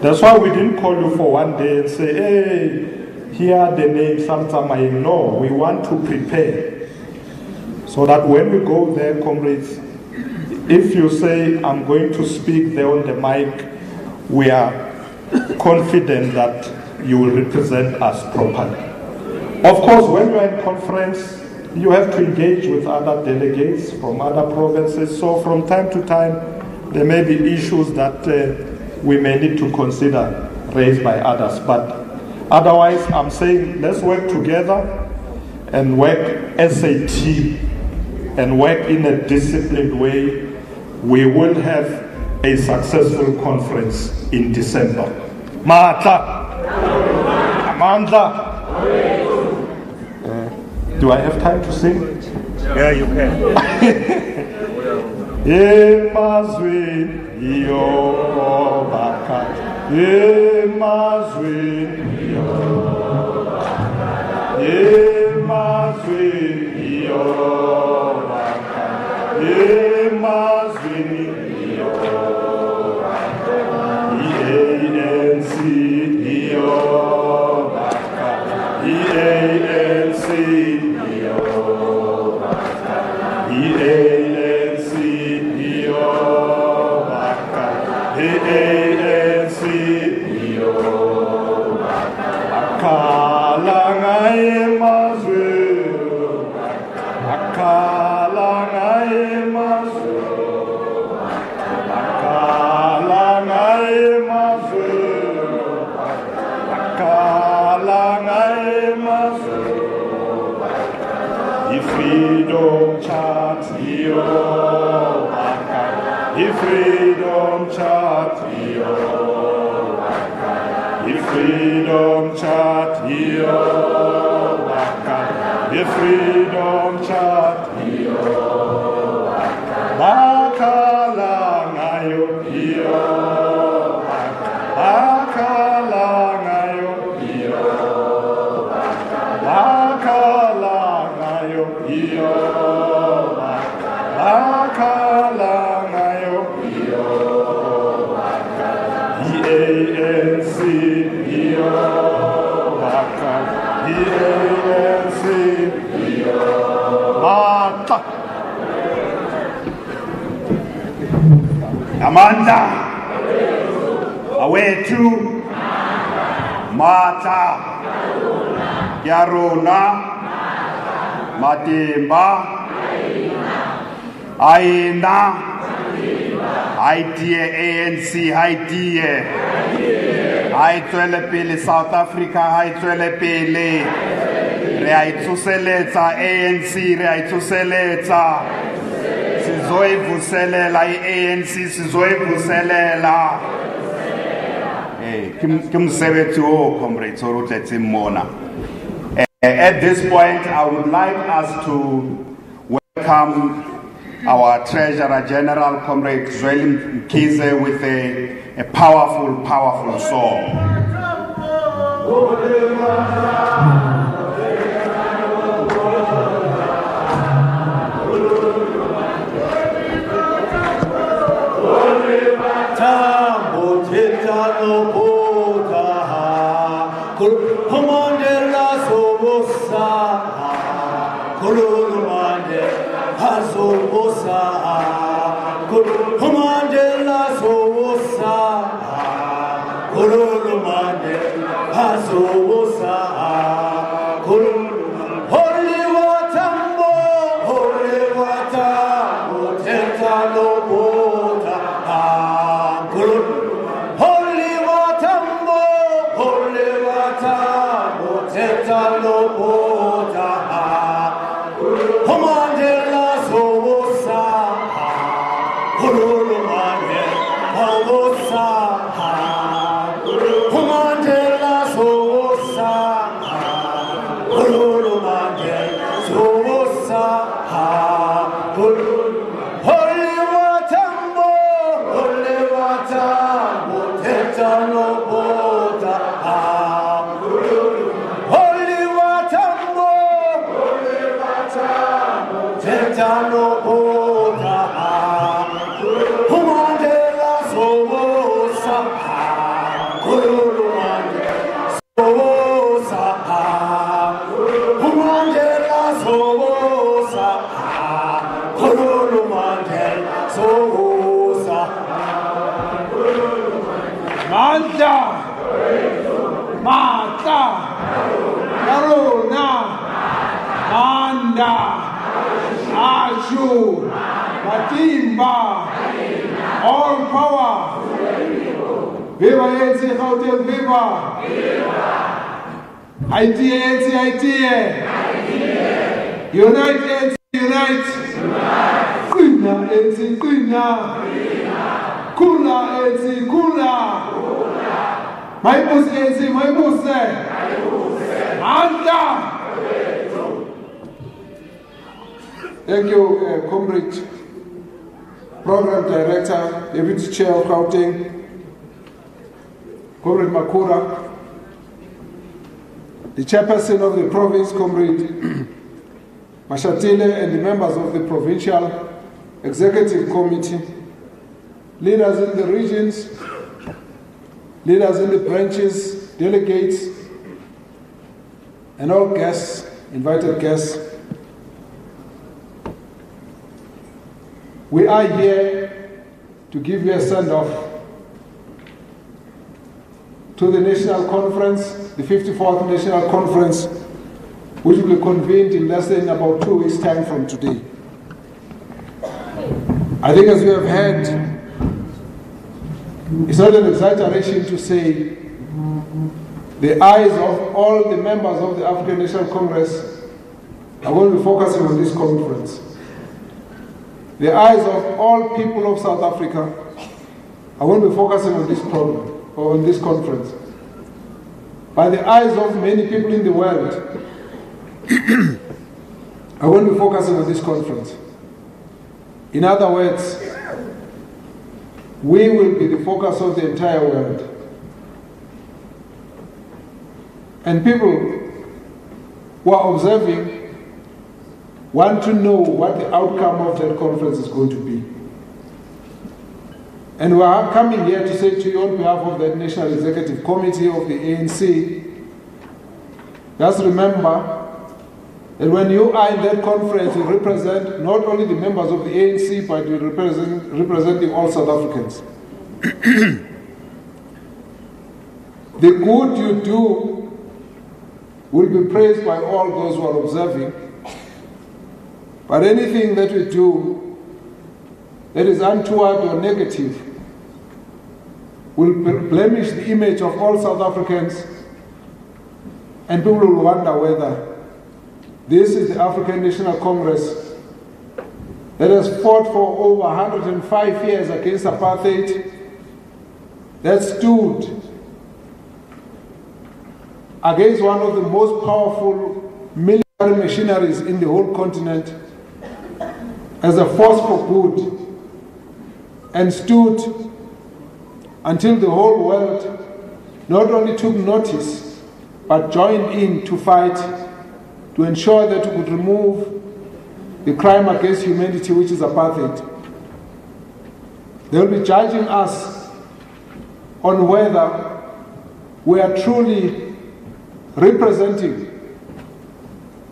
That's why we didn't call you for one day and say, hey, here are the names, no, we want to prepare. So that when we go there, comrades, if you say, I'm going to speak there on the mic, we are confident that you will represent us properly. Of course, when you are in conference, you have to engage with other delegates from other provinces. So from time to time, there may be issues that we may need to consider raised by others. But otherwise, I'm saying let's work together and work as a team and work in a disciplined way. We will have a successful conference in December. Maatla! Amandla! Do I have time to sing? Yeah, you can. Freedom chat, freedom chat, freedom chat, freedom chat, bakala ngayo, bakala ngayo, bakala ngayo, bakala ngayo, ANC, Mata Amanda Awetu Mata Yarona Matimba Aina Idea ANC Idea Hai tswele pele South Africa, hai tswele pele. Re a itsoseletsa ANC, re a itsoseletsa. Sizoivuselela i-ANC, sizoivuselela. Ke mosebetsi o comrades o re tletse mona. At this point, I would like us to welcome our Treasurer General, Comrade Zweli Mkhize, with a powerful, powerful song. Anda, Mata, Karuna, Anda, Ashu, Matimba, all power. Viva ANC Gauteng, viva! Haiti ANC, Haiti! Unite ANC, unite! Kuna ANC, kuna! Kula ANC, kula! Maibus ANC, maibus! Anda! Thank you, Comrade, Program Director, Deputy Chair of Gauteng, Comrade Makura, the Chairperson of the Province, Comrade Mashatile, and the members of the Provincial Executive Committee, leaders in the regions, leaders in the branches, delegates, and all guests, invited guests. We are here to give you a send-off to the National Conference, the 54th National Conference, which will be convened in less than about 2 weeks' time from today. I think, as you have heard, it's not an exaggeration to say the eyes of all the members of the African National Congress are going to be focusing on this conference. The eyes of all people of South Africa are going to be focusing on this problem, or on this conference. By the eyes of many people in the world are going to be focusing on this conference. In other words, we will be the focus of the entire world. And people who are observing want to know what the outcome of that conference is going to be. And we are coming here to say to you on behalf of the National Executive Committee of the ANC, just remember that when you are in that conference, you represent not only the members of the ANC, but you're representing all South Africans. The good you do will be praised by all those who are observing. But anything that we do that is untoward or negative will blemish the image of all South Africans, and people will wonder whether this is the African National Congress that has fought for over 105 years against apartheid, that stood against one of the most powerful military machineries in the whole continent as a force for good, and stood until the whole world not only took notice but joined in to fight to ensure that we could remove the crime against humanity, which is apartheid. They will be judging us on whether we are truly representing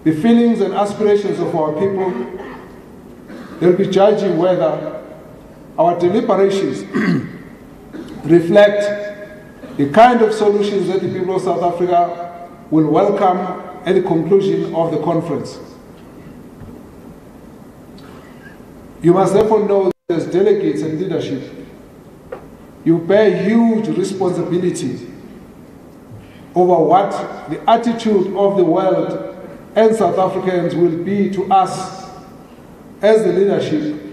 the feelings and aspirations of our people. They'll be judging whether our deliberations reflect the kind of solutions that the people of South Africa will welcome at the conclusion of the conference. You must therefore know that as delegates and leadership, you bear huge responsibility over what the attitude of the world and South Africans will be to us as the leadership.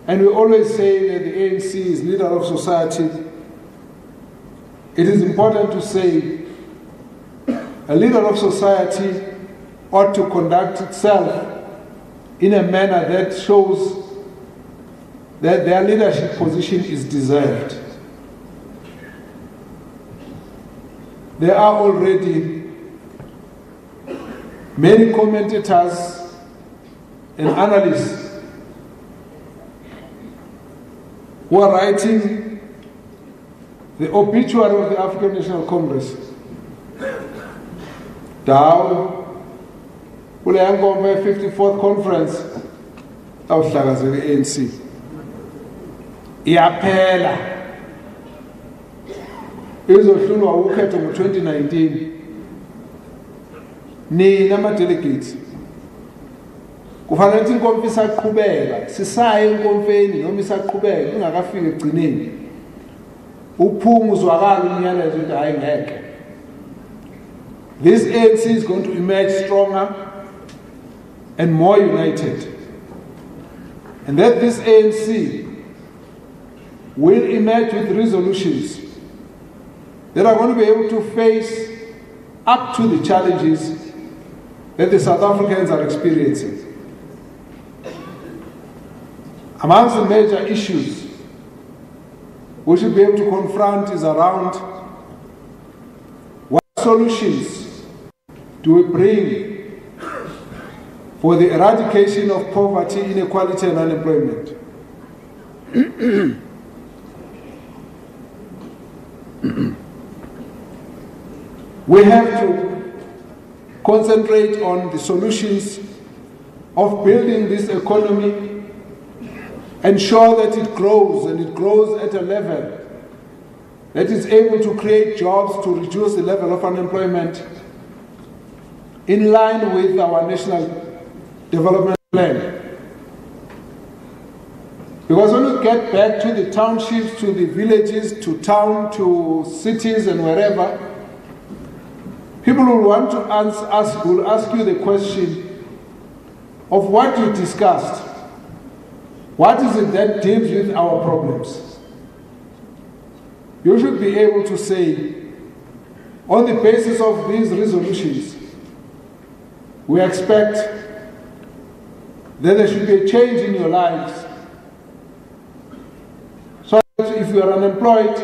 And we always say that the ANC is leader of society. It is important to say a leader of society ought to conduct itself in a manner that shows that their leadership position is deserved. There are already many commentators and analysts who are writing the obituary of the African National Congress. Down, kule yankombe 54th conference, awuhlakazeke ANC. Iyaphela. izohlulwa ukhetho ngo-2019, nina ama-delegates kufanele ukuthi inkomfa isaqhubeka, sisaye enkomfeni noma isaqhubeka ingakafiki ekugcineni, uphume uzwakala umyalezo ukuthi hayi ngeke. This ANC is going to emerge stronger and more united, and that this ANC will emerge with resolutions that are going to be able to face up to the challenges that the South Africans are experiencing. Amongst the major issues we should be able to confront is around what solutions do we bring for the eradication of poverty, inequality and unemployment. We have to concentrate on the solutions of building this economy, ensure that it grows, and it grows at a level that is able to create jobs to reduce the level of unemployment in line with our national development plan. Because when we get back to the townships, to the villages, to town, to cities and wherever, people will want to ask you the question of what you discussed. What is it that deals with our problems? You should be able to say, on the basis of these resolutions, we expect that there should be a change in your lives. So if you are unemployed,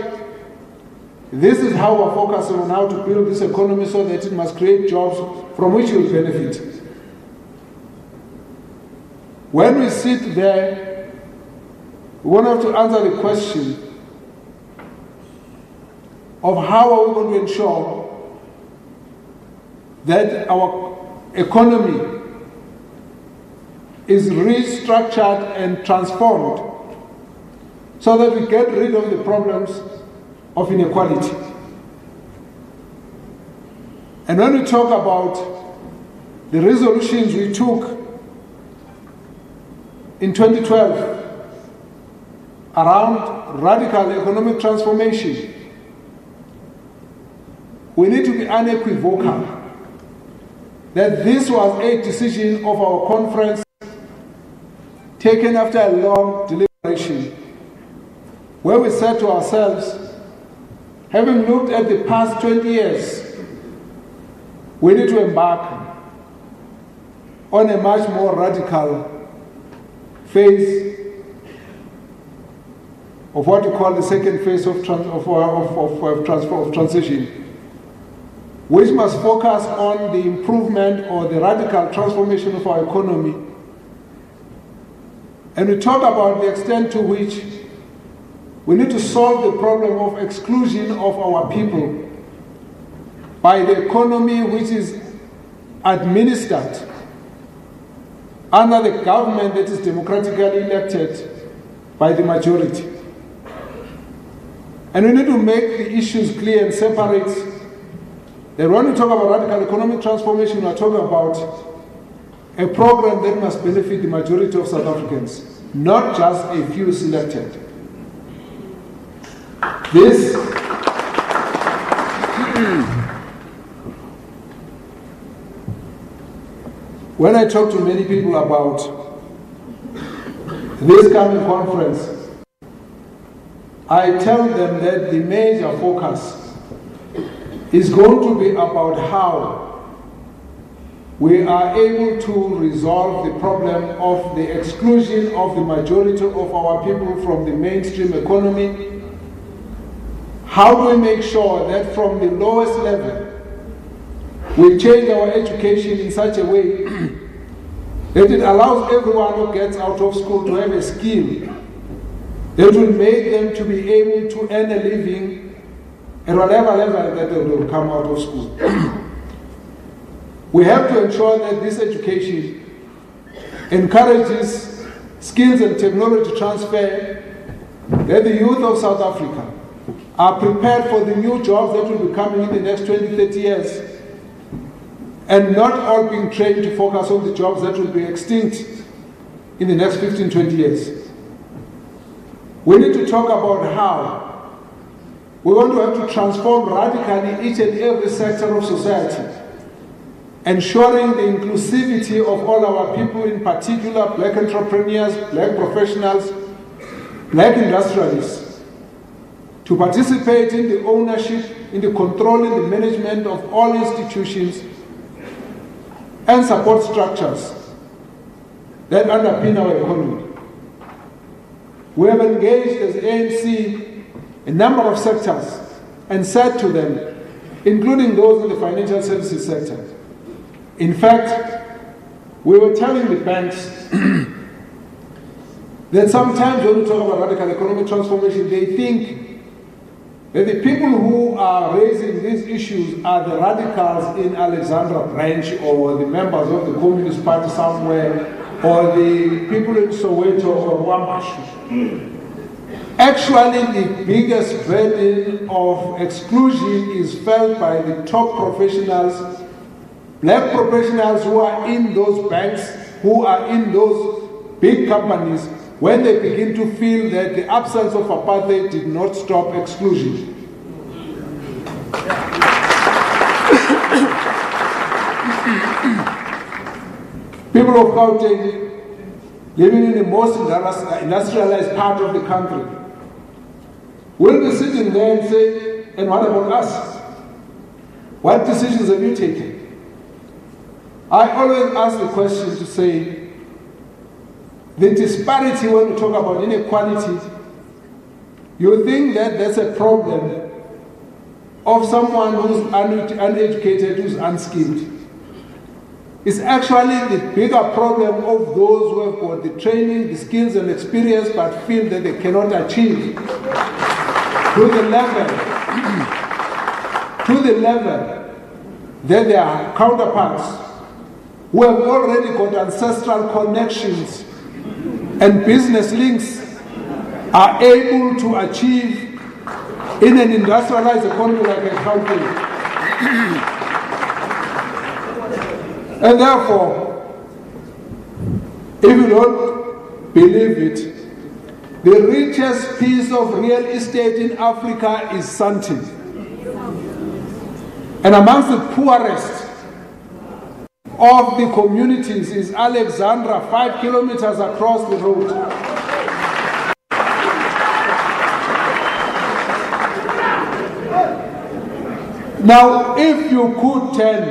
this is how we're focusing on how to build this economy so that it must create jobs from which you will benefit. When we sit there, we won't have to answer the question of how are we going to ensure that our economy is restructured and transformed so that we get rid of the problems of inequality. And when we talk about the resolutions we took in 2012 around radical economic transformation, we need to be unequivocal that this was a decision of our conference taken after a long deliberation, where we said to ourselves, having looked at the past 20 years, we need to embark on a much more radical phase of what we call the second phase of transition, which must focus on the improvement or the radical transformation of our economy. And we talk about the extent to which we need to solve the problem of exclusion of our people by the economy which is administered under the government that is democratically elected by the majority. And we need to make the issues clear and separate that when we talk about radical economic transformation, we are talking about a program that must benefit the majority of South Africans, not just a few selected. This when I talk to many people about this coming conference, I tell them that the major focus is going to be about how we are able to resolve the problem of the exclusion of the majority of our people from the mainstream economy. How do we make sure that from the lowest level we change our education in such a way that it allows everyone who gets out of school to have a skill that will make them to be able to earn a living at whatever level that they will come out of school. We have to ensure that this education encourages skills and technology transfer, that the youth of South Africa are prepared for the new jobs that will be coming in the next 20, 30 years, and not all being trained to focus on the jobs that will be extinct in the next 15, 20 years. We need to talk about how we're going to have to transform radically each and every sector of society, ensuring the inclusivity of all our people, in particular black entrepreneurs, black professionals, black industrialists, to participate in the ownership, in the control, in the management of all institutions and support structures that underpin our economy. We have engaged as ANC a number of sectors and said to them, including those in the financial services sector. In fact, we were telling the banks that sometimes when we talk about radical economic transformation, they think that the people who are raising these issues are the radicals in Alexandra branch, or the members of the Communist Party somewhere, or the people in Soweto or Wambashi. Actually, the biggest burden of exclusion is felt by the top professionals, black professionals who are in those banks, who are in those big companies, when they begin to feel that the absence of apartheid did not stop exclusion. People of Gauteng, living in the most industrialized part of the country, will be sitting there and say, and what about us? What decisions have you taken? I always ask the question to say, the disparity when we talk about inequality, you think that that's a problem of someone who's uneducated, who's unskilled. It's actually the bigger problem of those who have got the training, the skills and experience, but feel that they cannot achieve to the level that their counterparts who have already got ancestral connections and business links are able to achieve in an industrialized economy like a country. And therefore, if you don't believe it, the richest piece of real estate in Africa is Sandton. And amongst the poorest of the communities is Alexandra, 5 kilometers across the road. Now, if you could turn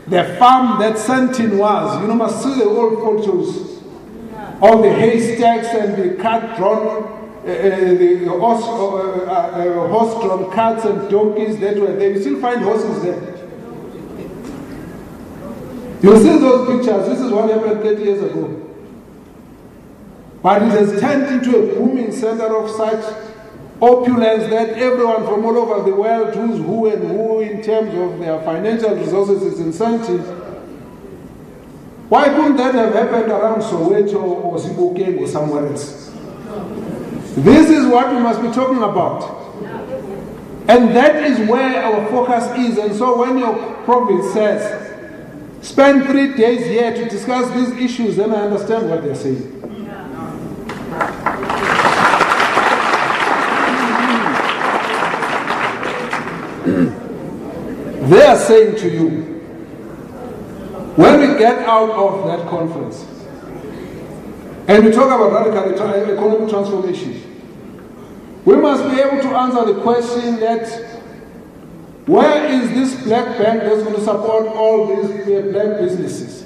the farm that Sandton was, you must see the old photos of the haystacks and the cart-drawn, the horse-drawn carts and donkeys that were there. You still find horses there. You see those pictures, this is what happened 30 years ago. But it has turned into a booming center of such opulence that everyone from all over the world, who's who and who in terms of their financial resources, is incentive. Why couldn't that have happened around Soweto or Sebokeng or somewhere else? This is what we must be talking about. And that is where our focus is. And so when your province says, spend 3 days here to discuss these issues, then I understand what they're saying. They are saying to you, when we get out of that conference and we talk about radical economic transformation, we must be able to answer the question that where is this black bank that's going to support all these black businesses?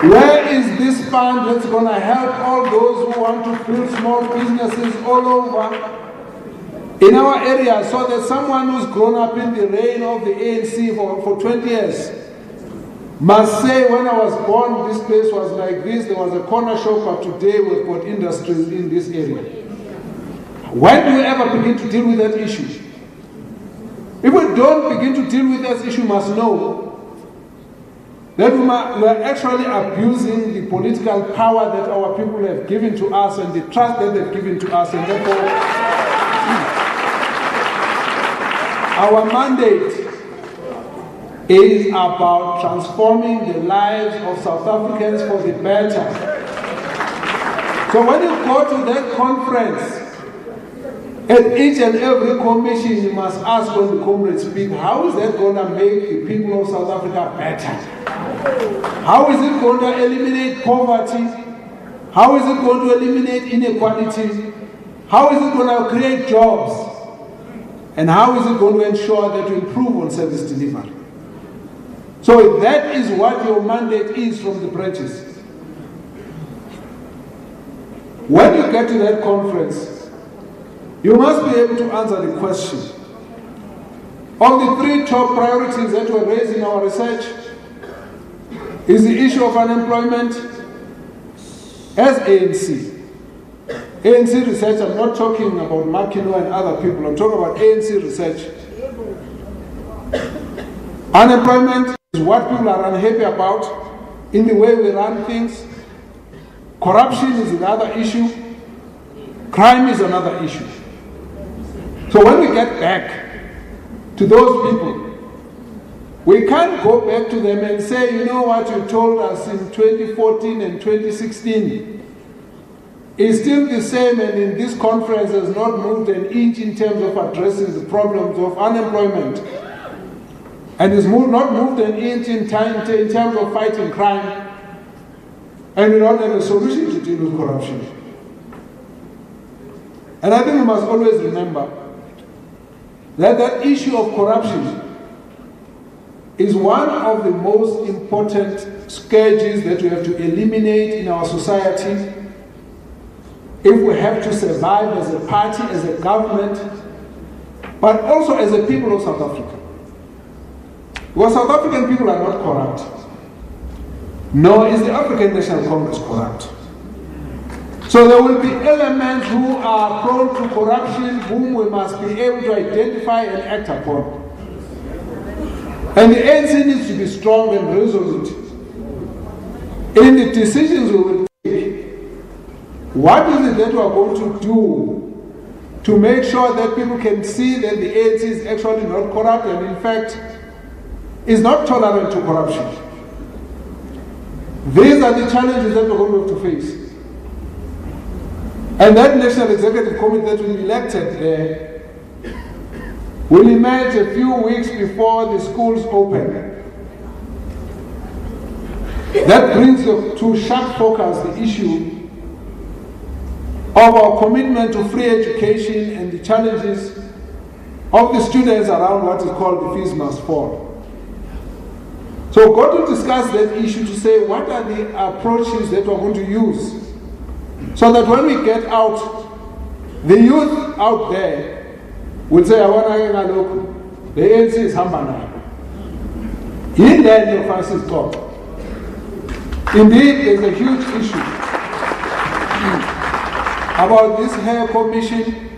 Where is this fund that's going to help all those who want to build small businesses all over in our area, so that someone who's grown up in the reign of the ANC for 20 years must say, when I was born, this place was like this, there was a corner shop, but today we've got industries in this area. When do we ever begin to deal with that issue? If we don't begin to deal with that issue, we must know that we are actually abusing the political power that our people have given to us and the trust that they've given to us, and therefore our mandate is about transforming the lives of South Africans for the better. So when you go to that conference, at each and every commission you must ask when the comrades speak, how is that going to make the people of South Africa better? How is it going to eliminate poverty? How is it going to eliminate inequality? How is it going to create jobs? And how is it going to ensure that we improve on service delivery? So that is what your mandate is from the branches. When you get to that conference, you must be able to answer the question. Of the 3 top priorities that were raised in our research, is the issue of unemployment. As ANC research, I'm not talking about Makino and other people, I'm talking about ANC research. Unemployment is what people are unhappy about in the way we run things. Corruption is another issue. Crime is another issue. So when we get back to those people, we can't go back to them and say, you know what you told us in 2014 and 2016 is still the same, and in this conference has not moved an inch in terms of addressing the problems of unemployment, and has not moved an inch in terms of fighting crime, and we don't have a solution to deal with corruption. And I think we must always remember that that issue of corruption is one of the most important scourges that we have to eliminate in our society if we have to survive as a party, as a government, but also as a people of South Africa. Because South African people are not corrupt, nor is the African National Congress corrupt. So there will be elements who are prone to corruption, whom we must be able to identify and act upon. And the ANC needs to be strong and resolute in the decisions we will take. What is it that we are going to do to make sure that people can see that the ANC is actually not corrupt and in fact is not tolerant to corruption? These are the challenges that we're going to have to face. And that National Executive Committee that will be elected there will emerge a few weeks before the schools open. That brings to sharp focus the issue of our commitment to free education and the challenges of the students around what is called the fees must fall. So we're going to discuss that issue to say what are the approaches that we're going to use so that when we get out, the youth out there will say, the ANC is Hambana. In there, your Francis talk. Indeed, there's a huge issue about this hair commission,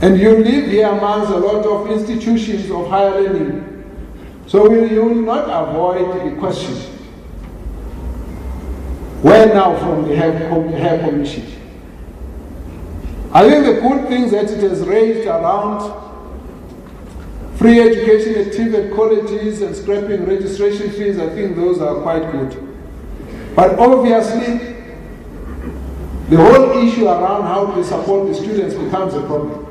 and you live here amongst a lot of institutions of higher learning. So you will not avoid the question, where now from the hair commission? I think the good things that it has raised around free education at TVET colleges and scrapping registration fees, I think those are quite good. But obviously, the whole issue around how to support the students becomes a problem.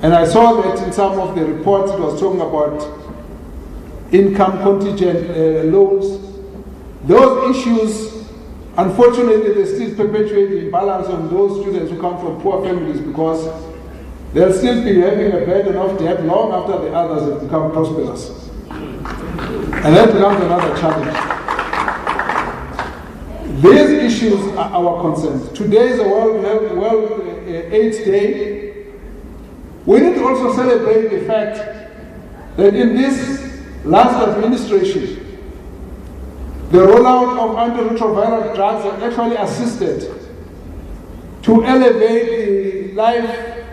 And I saw that in some of the reports it was talking about income contingent loans. Those issues, unfortunately, they still perpetuate the imbalance on those students who come from poor families because they'll still be having a burden of debt long after the others have become prosperous. And that becomes another challenge. These issues are our concerns. Today is a World AIDS Day. We need to also celebrate the fact that in this last administration, the rollout of antiretroviral drugs have actually assisted to elevate the life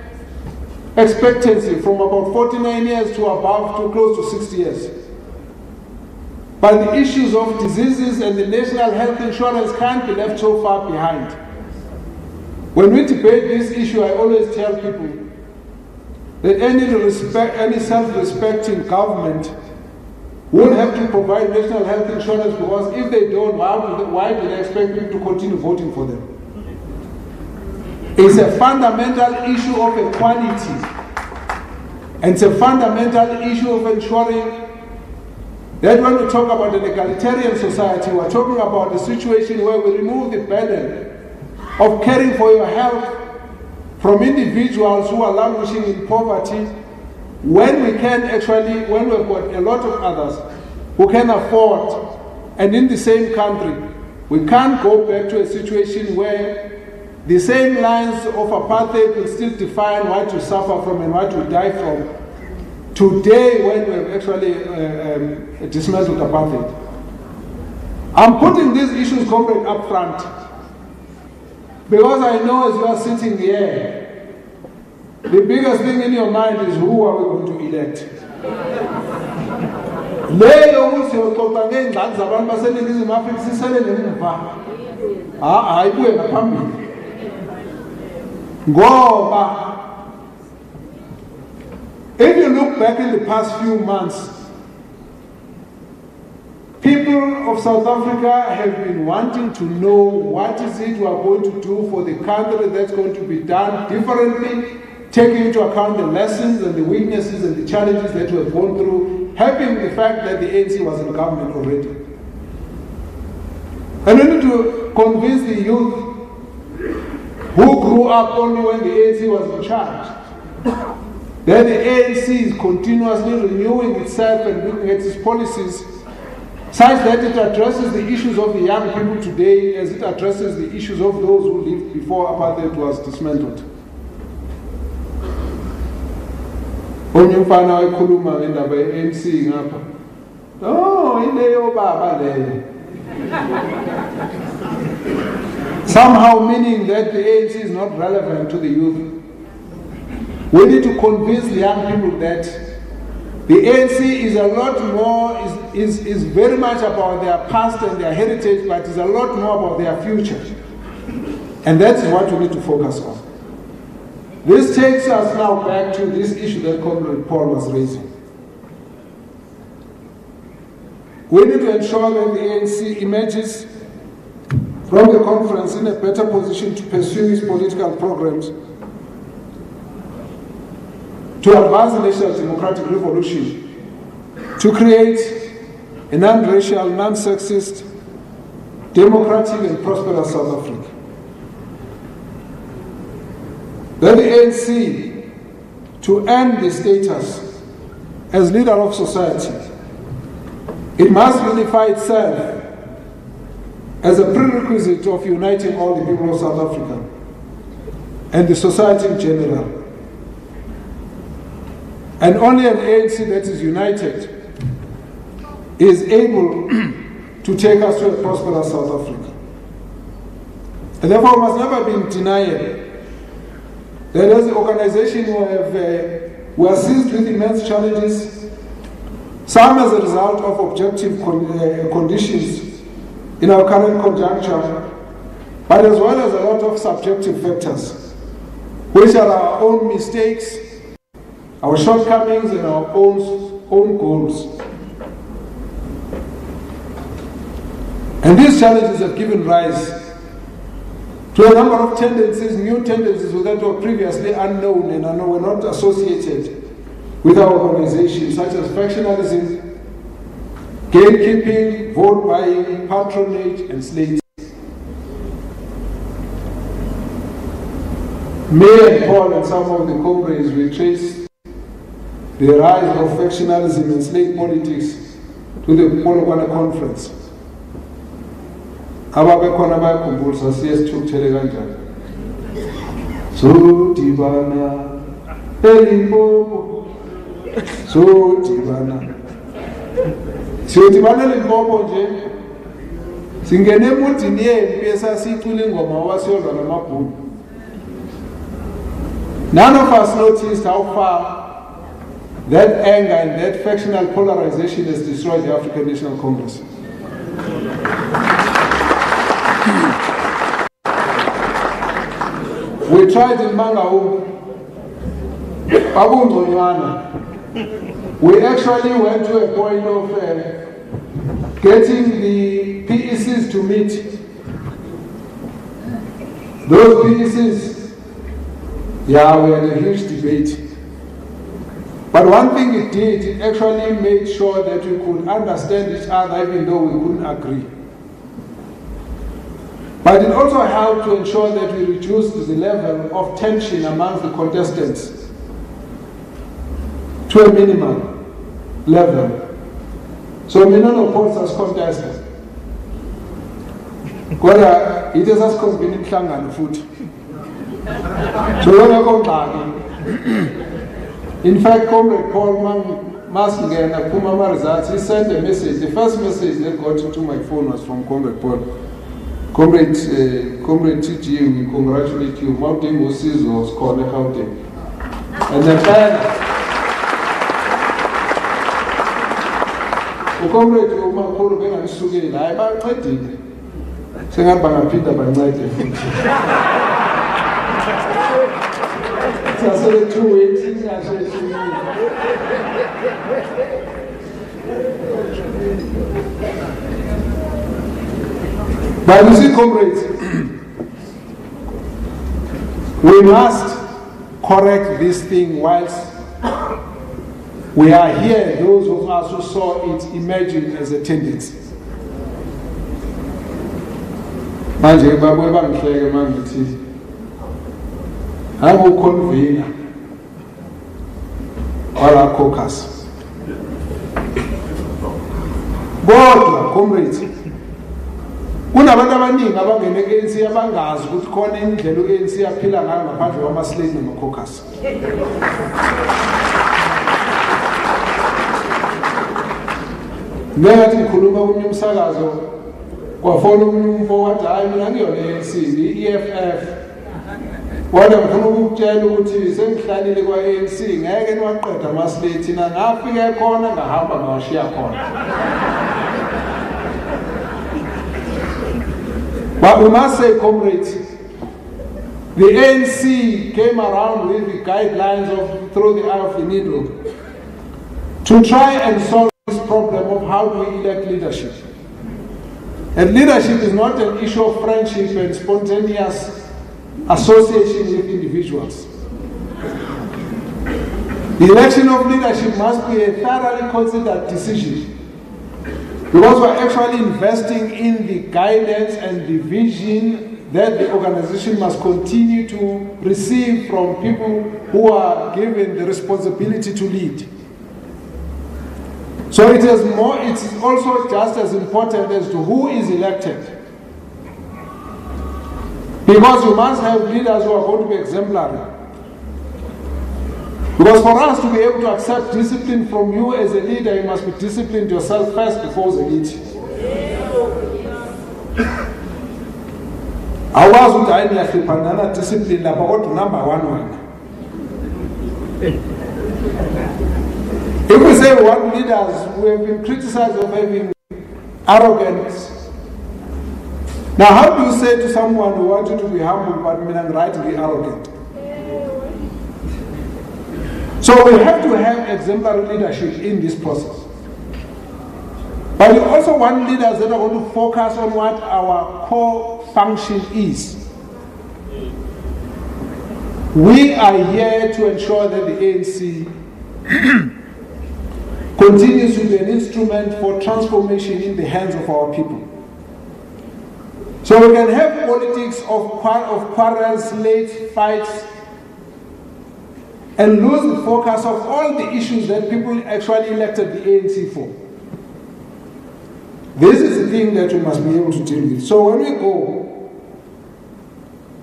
expectancy from about 49 years to above to close to 60 years. but the issues of diseases and the national health insurance can't be left so far behind. When we debate this issue, I always tell people that any self-respecting government will have to provide national health insurance, because if they don't, why do they expect people to continue voting for them? It's a fundamental issue of equality, and it's a fundamental issue of ensuring that when we talk about an egalitarian society, we're talking about a situation where we remove the burden of caring for your health from individuals who are languishing in poverty, when we can actually, when we've got a lot of others who can afford, and in the same country, we can't go back to a situation where the same lines of apartheid will still define what you suffer from and what you die from. Today, when we've actually dismantled apartheid. I'm putting these issues, comrade, up front, because I know as you are sitting here, the biggest thing in your mind is who are we going to elect? If you look back in the past few months, people of South Africa have been wanting to know what is it we are going to do for the country that's going to be done differently, taking into account the lessons and the weaknesses and the challenges that we have gone through, having the fact that the ANC was in government already. And we need to convince the youth who grew up only when the ANC was in charge that the ANC is continuously renewing itself and looking at its policies such that it addresses the issues of the young people today as it addresses the issues of those who lived before apartheid was dismantled. Onye mfana wayekhuluma ngendaba ye-ANC ngapha. Oh, ileyo baba leyo. Somehow meaning that the ANC is not relevant to the youth. We need to convince the young people that the ANC is a lot more, is very much about their past and their heritage, but is a lot more about their future. And that's what we need to focus on. This takes us now back to this issue that Comrade Paul was raising. We need to ensure that the ANC emerges from the conference in a better position to pursue its political programs, to advance the national democratic revolution, to create a non-racial, non-sexist, democratic and prosperous South Africa. That the ANC, to earn the status as leader of society, it must unify itself as a prerequisite of uniting all the people of South Africa and the society in general. And only an ANC that is united is able to take us to a prosperous South Africa. And therefore, we must never be in denial that as an organization we are seized with immense challenges, some as a result of objective conditions in our current conjuncture, but as well as a lot of subjective factors, which are our own mistakes, our shortcomings and our own goals. And these challenges have given rise to a number of tendencies, new tendencies that were previously unknown and were not associated with our organization, such as factionalism, gatekeeping, vote buying, patronage, and slavery. Me and Paul and some of the comrades will trace the rise of factionalism and slave politics to the Polokwane Conference. Ababekhona bayakhumbula siyesithukuthele kanjani. Sodibana eLimpopo. Sodibana. Siyodibana eLimpopo nje. Singene emudini yempi esasicula ingoma wasiyolwa namabhunu. None of us noticed how far That anger and that factional polarization has destroyed the African National Congress. We tried in Mangaung, we actually went to a point of getting the PECs to meet. Those PECs, we had a huge debate. But one thing it did, it actually made sure that we could understand each other even though we couldn't agree. But it also helped to ensure that we reduced the level of tension amongst the contestants to a minimal level. So we don't oppose us contestants. Kodwa it is as convenient hlangana futhi. So in fact, Comrade Paul Masingena Kumama results, he sent a message. The first message that got into my phone was from Comrade Paul. Comrade TG, we congratulate you. Mountain Moses was called a Gauteng. And then Comrade Umakuru Benga Sugi, I about 20. Sengat Bangapita Bangaite. So 2 weeks. But you see, comrades, we must correct this thing whilst we are here, those of us who saw it emerging as a tendency. Manje babu ebangihleke mangithi angukonvena wala caucus. Kodwa comrades, kunabantu abaningi abangene ANC abangazi ukuthi khona indlela ANC yaphila ngayo ngaphandle kwama-slave nama-caucus. Ngathi ngikhuluma kunye umsakazo kwafona umunye umfo wathi hayi mina ngiyona ANC i-EFF. Kodwa ngifuna ukukutshela ukuthi sengihlalile kwa-ANC ngeke niwaqeda ama-slave, thina ngafike khona ngahamba ngawashiya khona. But we must say, comrades, the ANC came around with the guidelines of through the eye of the needle to try and solve this problem of how do we elect leadership. And leadership is not an issue of friendship and spontaneous association with individuals. The election of leadership must be a thoroughly considered decision, because we're actually investing in the guidance and the vision that the organization must continue to receive from people who are given the responsibility to lead. So it is also just as important as to who is elected. Because you must have leaders who are going to be exemplary. Because for us to be able to accept discipline from you as a leader, you must be disciplined yourself first before the lead. I was with Irene discipline about number one. If we say one leaders who have been criticized of having arrogance, now how do you say to someone who wants you to be humble but right to be arrogant? So we have to have exemplary leadership in this process. But we also want leaders that are going to focus on what our core function is. We are here to ensure that the ANC continues to be an instrument for transformation in the hands of our people. So we can have politics of quarrels, late fights, and lose the focus of all the issues that people actually elected the ANC for. This is the thing that we must be able to deal with. So when we go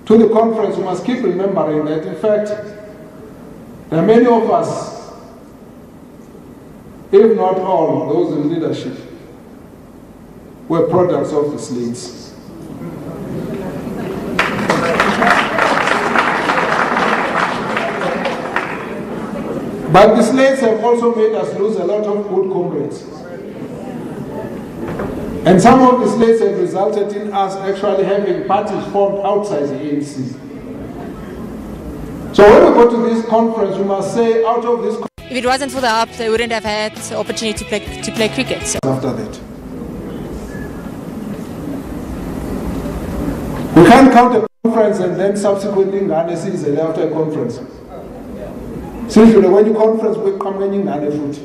to the conference, we must keep remembering that, in fact, there are many of us, if not all, those in leadership, were products of the slaves. But the slates have also made us lose a lot of good comrades. And some of the slates have resulted in us actually having parties formed outside the ANC. So when we go to this conference, we must say out of this conference, if it wasn't for the help, they wouldn't have had the opportunity to play cricket. So. After that, we can't count a conference and then subsequently Ngane season after a conference. So when you conference, we come in Ngane foot.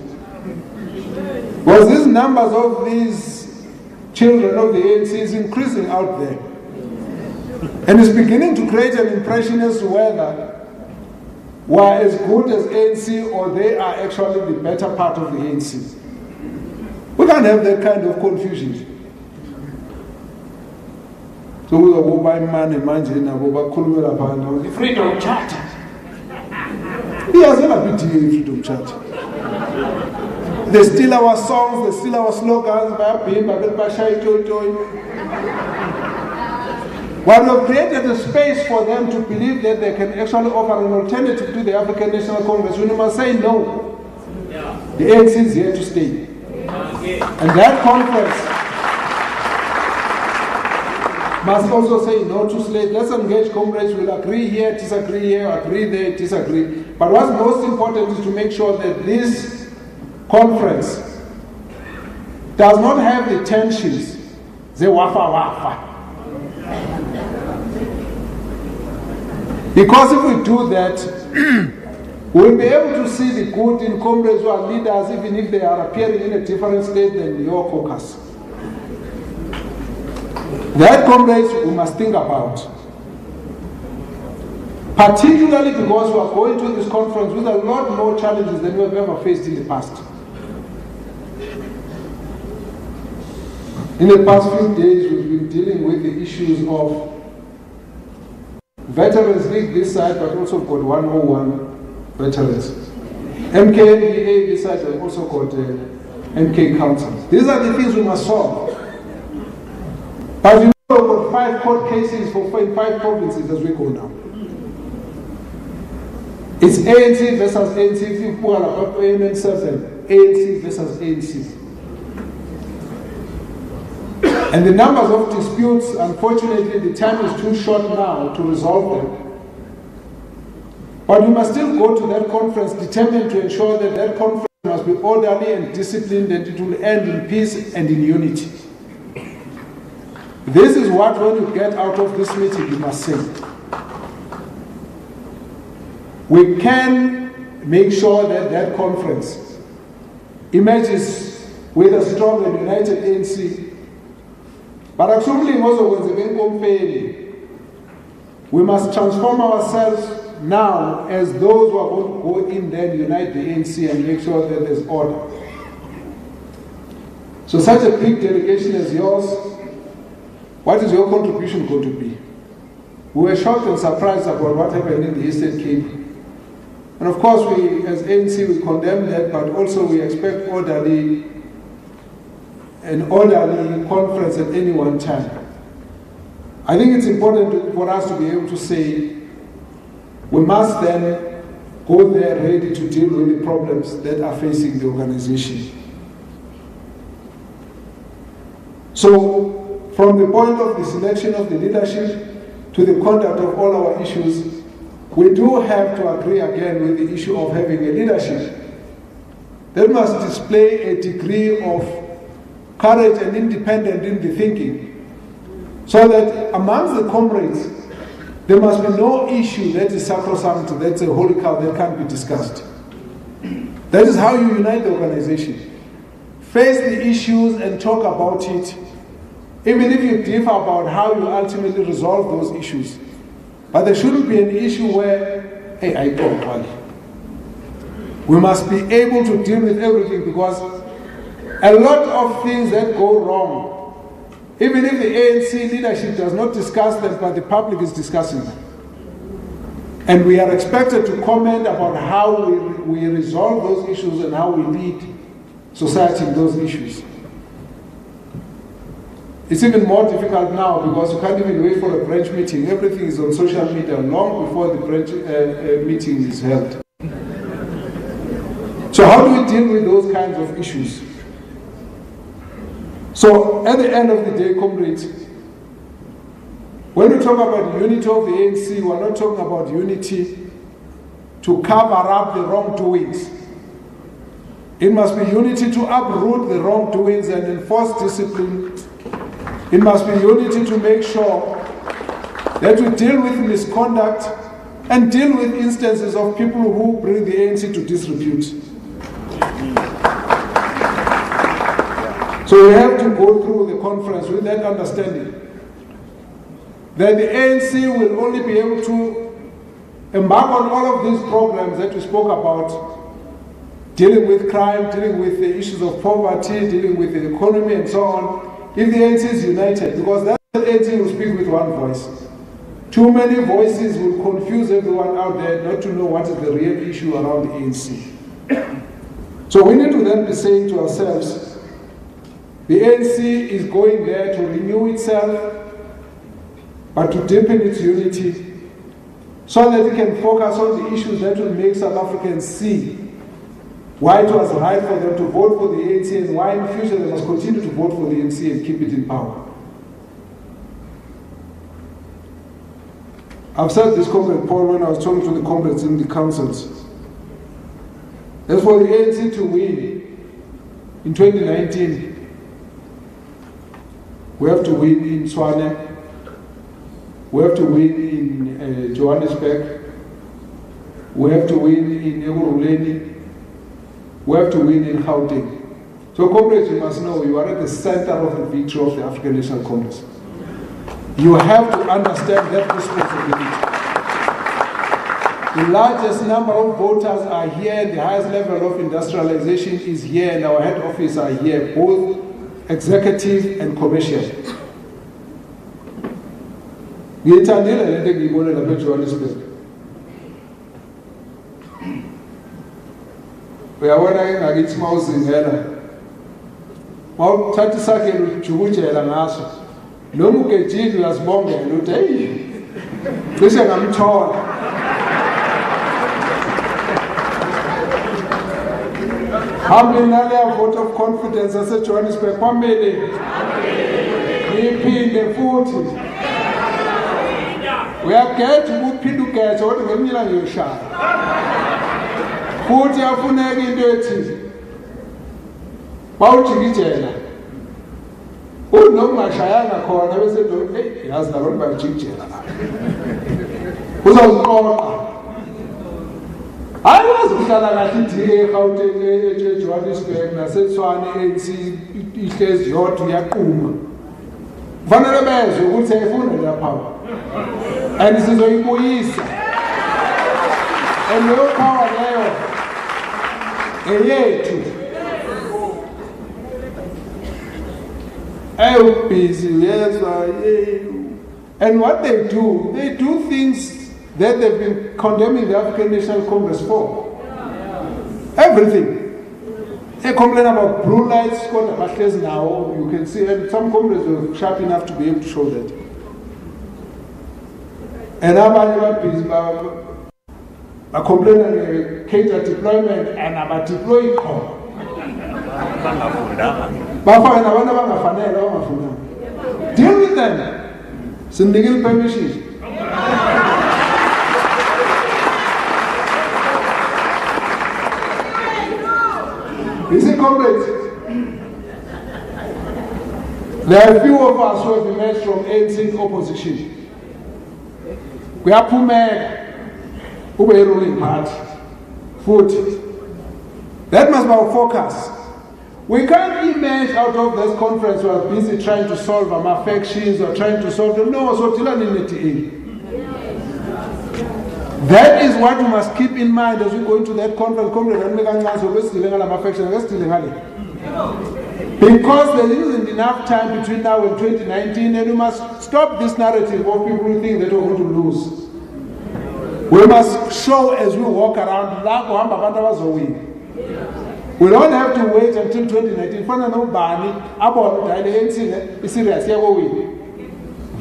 Because these numbers of these children of the ANC is increasing out there. And it's beginning to create an impression as to whether we're as good as ANC or they are actually the better part of the ANC. We can't have that kind of confusion. So we go by man and man, the freedom charter. Yes, a bit freedom charter. They steal our songs, they steal our slogans, while we have created a space for them to believe that they can actually offer an alternative to the African National Congress, we must say no. The ANC is here to stay. And that conference must also say no to slate. Let's engage comrades, we'll agree here, disagree, agree there, disagree. But what's most important is to make sure that this conference does not have the tensions, the wafa. Because if we do that, we'll be able to see the good in comrades who are leaders, even if they are appearing in a different state than your caucus. That comrades we must think about. Particularly because we are going to this conference with a lot more challenges than we have ever faced in the past. In the past few days, we've been dealing with the issues of Veterans League this side, but also got 101 veterans. MKNVA this side, we've also got MK councils. These are the things we must solve. But we know we've got 5 court cases for 5 provinces as we go now. It's ANC versus ANC, ANC versus ANC. And the numbers of disputes, unfortunately, the time is too short now to resolve them. But we must still go to that conference determined to ensure that that conference must be orderly and disciplined, and it will end in peace and in unity. This is what, when you get out of this meeting, you must say. We can make sure that that conference emerges with a strong and united ANC. But actually, we must transform ourselves now as those who are going to go in there and unite the ANC and make sure that there's order. So such a big delegation as yours, what is your contribution going to be? We were shocked and surprised about what happened in the Eastern Cape. And of course, we as ANC, we condemn that, but also we expect an orderly conference at any one time. I think it's important for us to be able to say, we must then go there ready to deal with the problems that are facing the organization. So, from the point of the selection of the leadership to the conduct of all our issues, we do have to agree again with the issue of having a leadership that must display a degree of courage and independence in the thinking, so that amongst the comrades, there must be no issue that is sacrosanct, that's a holy cow that can't be discussed. That is how you unite the organization. Face the issues and talk about it, even if you differ about how you ultimately resolve those issues. But there shouldn't be an issue where, hey, I don't want. We must be able to deal with everything, because a lot of things that go wrong, even if the ANC leadership does not discuss them, but the public is discussing them. And we are expected to comment about how we resolve those issues and how we lead society in those issues. It's even more difficult now because you can't even wait for a branch meeting. Everything is on social media long before the branch meeting is held. deal with those kinds of issues. So at the end of the day, comrades, when we talk about unity of the ANC, we're not talking about unity to cover up the wrongdoings. It must be unity to uproot the wrongdoings and enforce discipline. It must be unity to make sure that we deal with misconduct and deal with instances of people who bring the ANC to disrepute. So we have to go through the conference with that understanding that the ANC will only be able to embark on all of these programs that we spoke about, dealing with crime, dealing with the issues of poverty, dealing with the economy and so on, if the ANC is united, because that ANC will speak with one voice. Too many voices will confuse everyone out there not to know what is the real issue around the ANC. So we need to then be saying to ourselves, the ANC is going there to renew itself, but to deepen its unity, so that it can focus on the issues that will make South Africans see why it was right for them to vote for the ANC and why in the future they must continue to vote for the ANC and keep it in power. I've said this, Comrade Paul, when I was talking to the comrades in the councils. As for the ANC to win in 2019, we have to win in Tshwane, we have to win in Johannesburg, we have to win in Ekurhuleni, we have to win in Gauteng. So comrades, you must know you are at the center of the victory of the African National Congress. You have to understand that responsibility. The largest number of voters are here, the highest level of industrialization is here, and our head office are here, both executive and commercial. Ngiyithandile lento engiyibone lapha eJohannesburg. Uyabona ke ngakithi mawuzingela. Mawuthatha isakhelo ujukujela ngaso. Lo mugejini uyasibongela uthi hey cishe ngamthola. Hambe nale vote of confidence yaseJohannesburg phambili. Iphinde futhi. Uyagejha ukuphinde ugejhe kodwa ngelinye ilanga uyoshaya. Futhi afuneka into ethi bawujikijela. Unokungashayanga khona bese ndo hey yazi labantu bayajikijela la. Uzawuqoqa. Ayazi ukuhlala kahle ithi eGauteng eJohannesburg naseTshwane ANC ihlezi yodwa iyaqhuma. Kufanele bezwe ukuthi ayifuna lapha. And sizoyibuyisa. And leyo power leyo eyethu. Oh, busy, yes, and what they do things that they've been condemning the African National Congress for. Everything. They complain about blue lights, now you can see, and some comrades were sharp enough to be able to show that. And I'm busy about complaining cater deployment and about deploying core. Deal with them. Sindical permission. You see, comrades, there are a few of us who have emerged from ANC opposition. We are Pumek, who were ruling party, food. That must be our focus. We can't emerge out of this conference who are busy trying to solve our affections or trying to solve them. No, so that is what we must keep in mind as we go into that conference. Because there isn't enough time between now and 2019, and we must stop this narrative of people who think that we're going to lose. We must show as we walk around, we don't have to wait until 2019.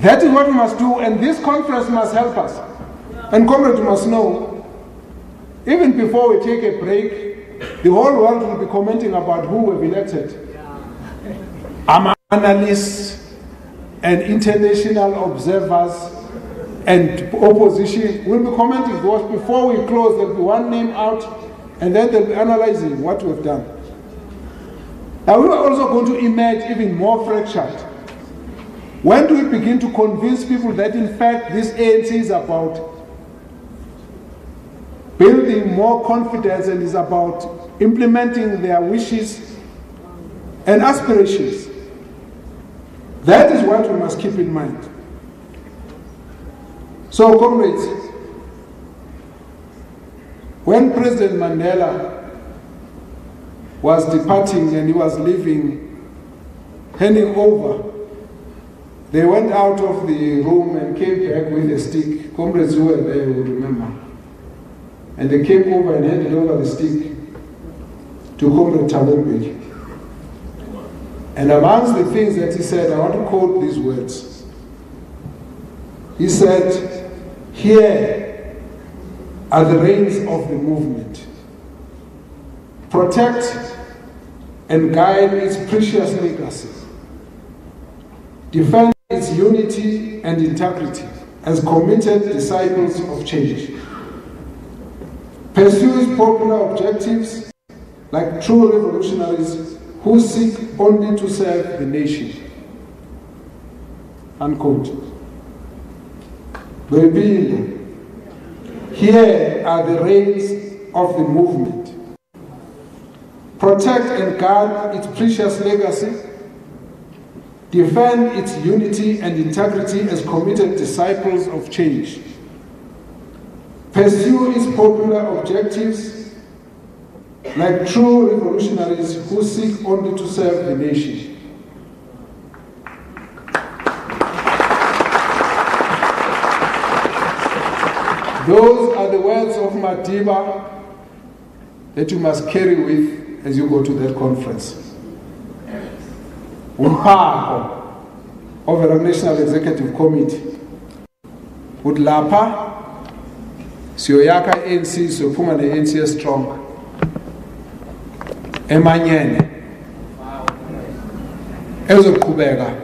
That is what we must do, and this conference must help us. And comrades must know, even before we take a break, the whole world will be commenting about who we've elected. Analysts and international observers and opposition will be commenting, because before we close, there'll be one name out, and then they'll be analyzing what we've done. Now we are also going to emerge even more fractured. When do we begin to convince people that in fact this ANC is about building more confidence and is about implementing their wishes and aspirations? That is what we must keep in mind. So, comrades, when President Mandela was departing and he was leaving, handing over, they went out of the room and came back with a stick. Comrades who were there will remember. And they came over and handed over the stick to Comrade Thabo. And amongst the things that he said, I want to quote these words. He said, "Here are the reins of the movement. Protect and guide its precious legacy. Defend its unity and integrity as committed disciples of change. Pursue its popular objectives like true revolutionaries who seek only to serve the nation." Unquote. Repeat. Here are the reins of the movement. Protect and guard its precious legacy. Defend its unity and integrity as committed disciples of change. Pursue its popular objectives like true revolutionaries who seek only to serve the nation. Those are the words of Madiba that you must carry with as you go to that conference. Umphato of the National Executive Committee. Udlapha siyoyakha ANC siyophuma ne-ANC strong. Emanyene ezoqhubeka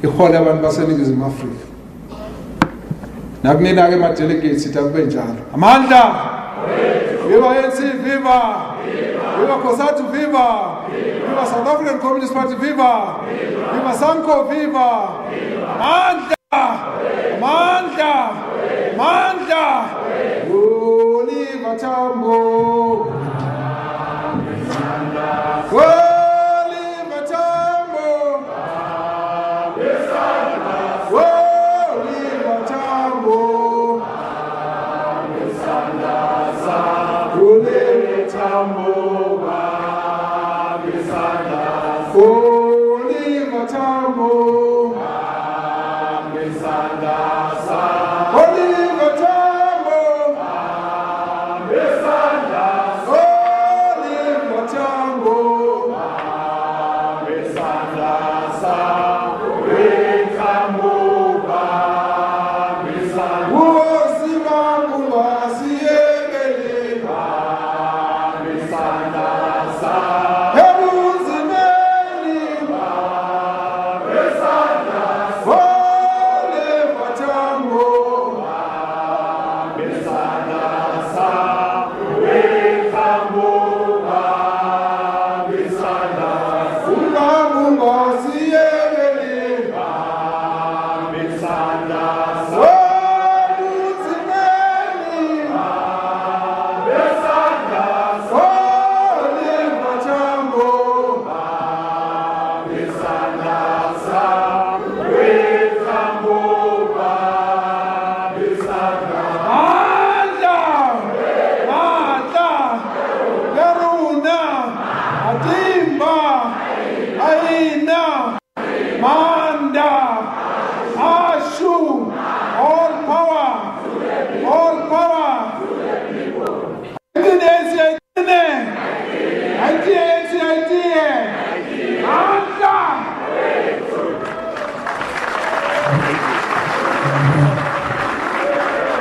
ihole abantu baseNingizimu Afrika. Nakunina ke ma-delegates sithi akube njalo. Amandla! Viva ANC, viva! Viva COSATU, viva! Viva South African Communist Party, viva! Viva SANCO, viva! Mandla! Mandla! Mandla! Oliver Tambo! Oliver Tambo! Oliver Tambo! Oliver Tambo! Oliver Tambo! Oliver Tambo! Oliver Tambo!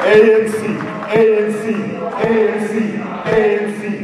ANC, ANC, ANC, ANC.